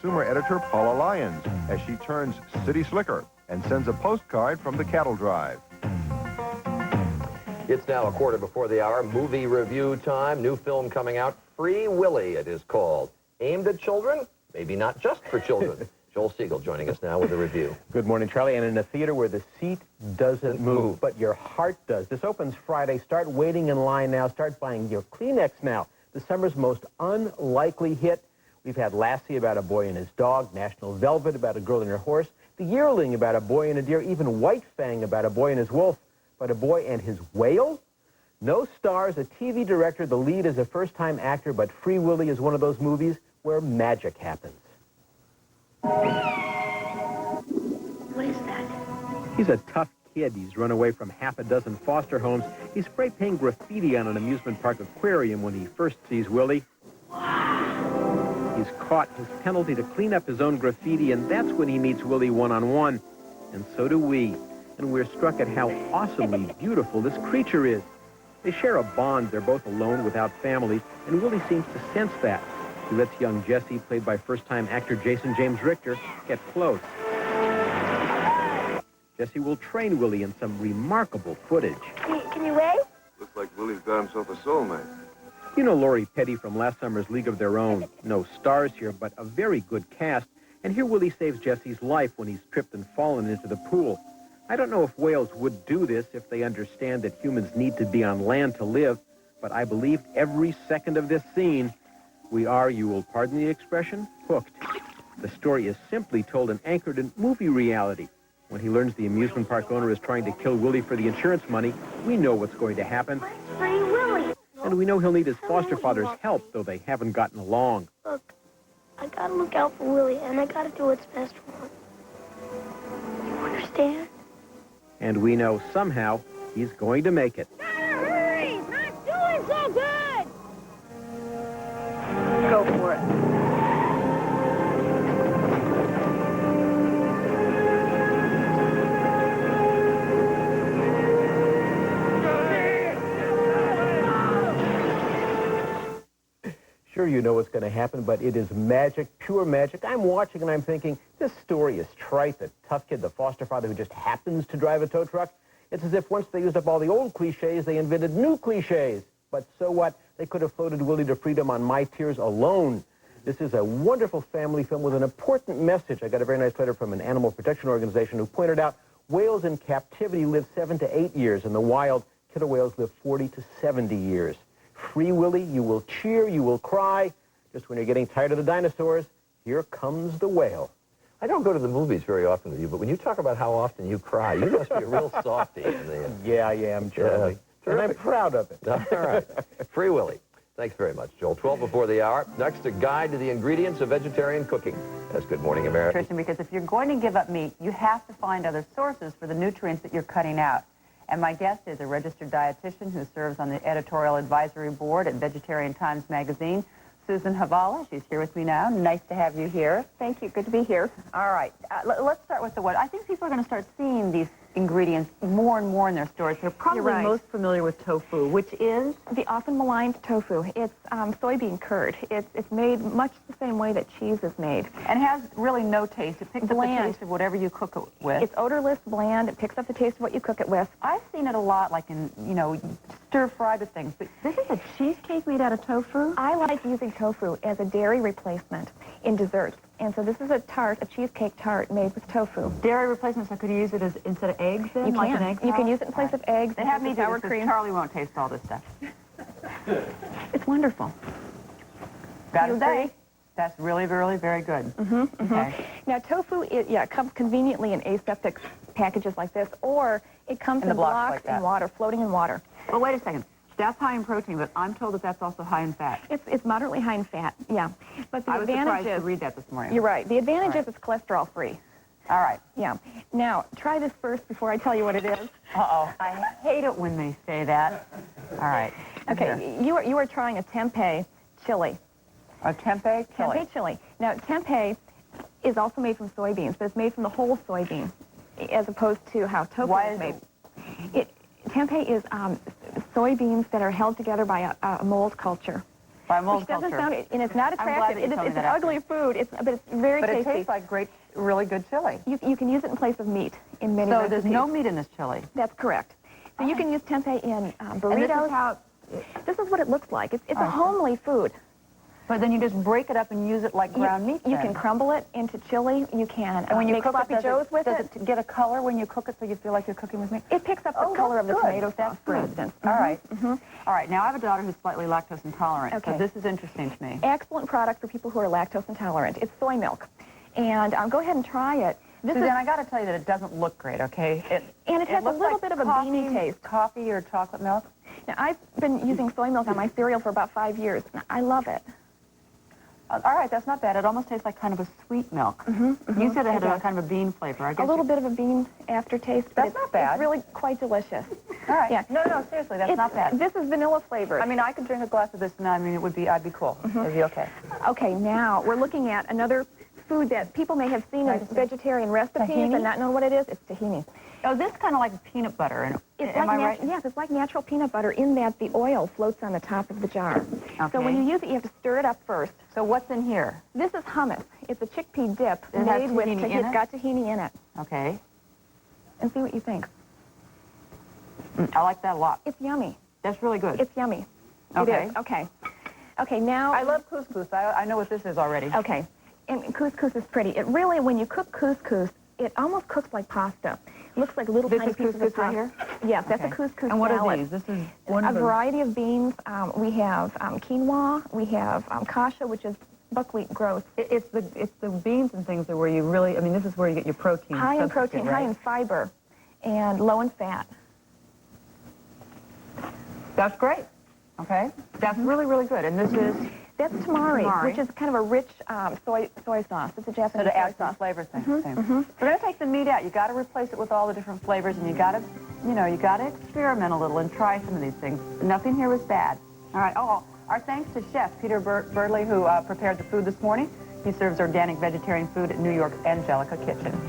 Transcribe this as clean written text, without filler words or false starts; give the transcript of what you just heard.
Consumer editor Paula Lyons as she turns city slicker and sends a postcard from the cattle drive. It's now a quarter before the hour. Movie review time. New film coming out. Free Willy, it is called. Aimed at children? Maybe not just for children. Joel Siegel joining us now with a review. Good morning, Charlie. And in a theater where the seat doesn't move, but your heart does. This opens Friday. Start waiting in line now. Start buying your Kleenex now. The summer's most unlikely hit. We've had Lassie about a boy and his dog, National Velvet about a girl and her horse, The Yearling about a boy and a deer, even White Fang about a boy and his wolf, but a boy and his whale? No stars, a TV director, the lead is a first-time actor, but Free Willy is one of those movies where magic happens. What is that? He's a tough kid. He's run away from half a dozen foster homes. He's spray-painting graffiti on an amusement park aquarium when he first sees Willy. He's caught his penalty to clean up his own graffiti, and that's when he meets Willy one-on-one. And so do we. And we're struck at how awesomely beautiful this creature is. They share a bond. They're both alone without family, and Willy seems to sense that. He lets young Jesse, played by first-time actor Jason James Richter, get close. Jesse will train Willy in some remarkable footage. Can you wave? Looks like Willy's got himself a soulmate. You know Lori Petty from last summer's League of Their Own. No stars here, but a very good cast. And here Willy saves Jesse's life when he's tripped and fallen into the pool. I don't know if whales would do this if they understand that humans need to be on land to live, but I believed every second of this scene. We are, you will pardon the expression, hooked. The story is simply told and anchored in movie reality. When he learns the amusement park owner is trying to kill Willy for the insurance money, we know what's going to happen. Free Willy. And we know he'll need his foster father's help, though they haven't gotten along. Look, I gotta look out for Willy, and I gotta do what's best for him. You understand? And we know somehow he's going to make it. Hurry! Not doing so good! Go for it. Sure, you know what's going to happen, but it is magic, pure magic. I'm watching and I'm thinking, this story is trite. The tough kid, the foster father who just happens to drive a tow truck. It's as if once they used up all the old cliches, they invented new cliches. But so what? They could have floated Willy to freedom on My Tears alone. This is a wonderful family film with an important message. I got a very nice letter from an animal protection organization who pointed out whales in captivity live 7 to 8 years. In the wild, killer whales live 40 to 70 years. Free Willy, you will cheer, you will cry. Just when you're getting tired of the dinosaurs, here comes the whale. I don't go to the movies very often with you, but when you talk about how often you cry, you must be a real softie. Yeah, I am, Charlie. And I'm proud of it. All right. Free Willy. Thanks very much, Joel. 12 before the hour. Next, a guide to the ingredients of vegetarian cooking. That's Good Morning America. Nutrition, because if you're going to give up meat, you have to find other sources for the nutrients that you're cutting out. And my guest is a registered dietitian who serves on the editorial advisory board at Vegetarian Times Magazine, Susan Havala. She's here with me now. Nice to have you here. Thank you. Good to be here. All right. Let's start with the what. I think people are going to start seeing these ingredients more and more in their stores. They're probably right. most familiar with tofu, which is the often maligned tofu. It's soybean curd. It's made much the same way that cheese is made. and has really no taste. It picks up the Bland. taste of whatever you cook it with. It's odorless, bland. It picks up the taste of what you cook it with. I've seen it a lot, like in, stir-fried with things. But this is a cheesecake made out of tofu? I like using tofu as a dairy replacement in desserts. And so this is a tart, a cheesecake tart made with tofu. Dairy replacement, so could you use it as instead of eggs then? You like can. An egg You can salad? use it in place of eggs. They have me do sour this because cream. Charlie won't taste all this stuff. It's wonderful. Got You to say, agree? that's really, really very good. Okay. Now tofu, it comes conveniently in aseptic packages like this, or it comes In the in blocks blocks like that. in water, floating in water. Well, wait a second. That's high in protein, but I'm told that that's also high in fat. It's moderately high in fat, yeah. But the I was advantage surprised to is, read that this morning. you're right. The advantage Right. is it's cholesterol free. All right. Yeah. Now, try this first before I tell you what it is. Uh-oh. I hate it when they say that. All right. Okay, you are trying a tempeh chili. A tempeh chili. Tempeh chili. Now, tempeh is also made from soybeans, but it's made from the whole soybean, as opposed to how tofu Why is is made. it? Tempeh is soybeans that are held together by a mold culture. By which doesn't multiculture. sound, and it's not I'm glad attractive. that you told me It's an that, ugly food, but it's very But it tasty. tastes like great, really good chili. You can use it in place of meat in many So recipes. there's no meat in this chili. That's correct. So you can use tempeh in burritos. And this is how, This is what it looks like. It's a All right. homely food. but then you just break it up and use it like ground meat. You then. can crumble it into chili. You can And when you make cook sloppy it, joes with does it get a color when you cook it so you feel like you're cooking with meat? It picks up the Oh, color that's of the good. tomato sauce, That's for good. instance. All right. All right. Now I have a daughter who's slightly lactose intolerant. Okay. So this is interesting to me. Excellent product for people who are lactose intolerant. It's soy milk. And go ahead and try it. This Suzanne, is, I got to tell you that it doesn't look great, okay? and it has a looks little like bit of a coffee, beany taste. Coffee or chocolate milk? Now, I've been using soy milk on my cereal for about 5 years. And I love it. All right, that's not bad. It almost tastes like kind of a sweet milk. You said it had does. kind of a bean flavor. I guess A little bit of a bean aftertaste. But That's it's, not bad. It's really quite delicious. All right. Yeah. No, seriously, that's It's- not bad. This is vanilla flavored. I mean, I could drink a glass of this and I mean, I'd be cool. It'd be okay. Okay, now we're looking at another food that people may have seen in vegetarian recipes Tahini? and not know what it is. It's tahini. Oh, this is kind of like peanut butter. And It's am like I right? Yes, it's like natural peanut butter in that the oil floats on the top of the jar. So when Okay. you use it, you have to stir it up first. So what's in here? This is hummus. It's a chickpea dip Does it have made with tahini in It's it? got tahini in it. Okay. And see what you think. I like that a lot. It's yummy. That's really good. It's yummy. Okay. It is. Okay. Okay, now... I love couscous. I know what this is already. Okay. And couscous is pretty. It really, when you cook couscous, it almost cooks like pasta. It looks like little This tiny is pieces of couscous right pasta. here? Yes, that's a Okay. couscous And what salad. are these? This is one A of them. variety of beans. We have quinoa. We have kasha, which is buckwheat growth. It's the beans and things that where you really, I mean, this is where you get your protein. High in substitute, protein, right? high in fiber, and low in fat. That's great. Okay. That's really, really good. And this is That's tamari, Tamari. which is kind of a rich soy sauce. It's a so Japanese to soy add some sauce. flavor thing. We're going to take the meat out. You got to replace it with all the different flavors, and you got to, you got to experiment a little and try some of these things. Nothing here was bad. All right. Oh, our thanks to Chef Peter Birdley, who prepared the food this morning. He serves organic vegetarian food at New York's Angelica Kitchen.